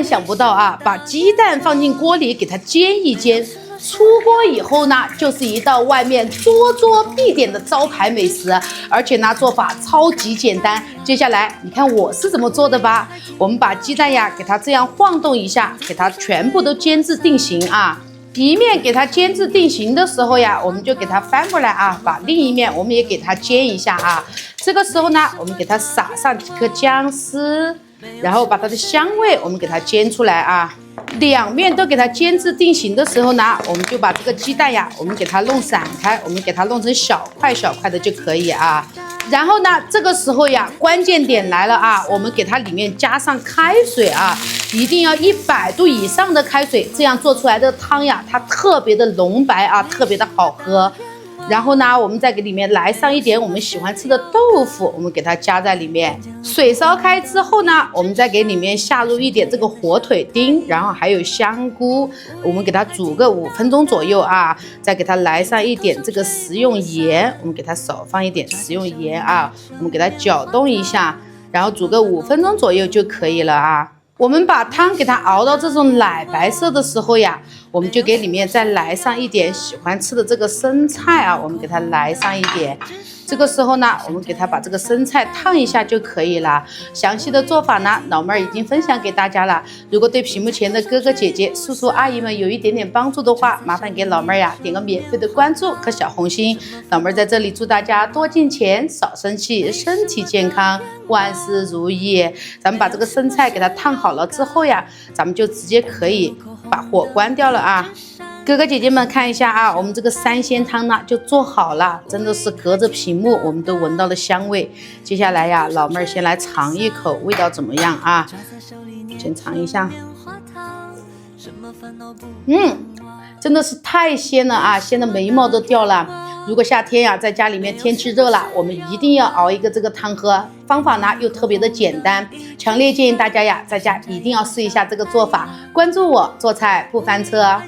万想不到啊，把鸡蛋放进锅里给它煎一煎，出锅以后呢，就是一道外面桌桌必点的招牌美食，而且呢做法超级简单。接下来你看我是怎么做的吧？我们把鸡蛋呀给它这样晃动一下，给它全部都煎至定型啊。一面给它煎至定型的时候呀，我们就给它翻过来啊，把另一面我们也给它煎一下啊。这个时候呢，我们给它撒上几颗姜丝，然后把它的香味我们给它煎出来啊。两面都给它煎至定型的时候呢，我们就把这个鸡蛋呀，我们给它弄散开，我们给它弄成小块小块的就可以啊。然后呢，这个时候呀，关键点来了啊，我们给它里面加上开水啊，一定要100度以上的开水，这样做出来的汤呀，它特别的浓白啊，特别的好喝。然后呢，我们再给里面来上一点我们喜欢吃的豆腐，我们给它加在里面。水烧开之后呢，我们再给里面下入一点这个火腿丁，然后还有香菇，我们给它煮个5分钟左右啊。再给它来上一点这个食用盐，我们给它少放一点食用盐啊。我们给它搅动一下，然后煮个5分钟左右就可以了啊。我们把汤给它熬到这种奶白色的时候呀，我们就给里面再来上一点喜欢吃的这个生菜啊，我们给它来上一点。这个时候呢，我们给它把这个生菜烫一下就可以了。详细的做法呢，老妹儿已经分享给大家了。如果对屏幕前的哥哥姐姐、叔叔阿姨们有一点点帮助的话，麻烦给老妹儿呀点个免费的关注和小红心。老妹儿在这里祝大家多进钱、少生气、身体健康、万事如意。咱们把这个生菜给它烫好了之后呀，咱们就直接可以把火关掉了啊。哥哥姐姐们看一下啊，我们这个3鲜汤呢就做好了，真的是隔着屏幕我们都闻到了香味。接下来呀，老妹儿先来尝一口，味道怎么样啊？先尝一下，真的是太鲜了啊，鲜的眉毛都掉了。如果夏天呀，在家里面天气热了，我们一定要熬一个这个汤喝。方法呢又特别的简单，强烈建议大家呀，在家一定要试一下这个做法。关注我，做菜不翻车。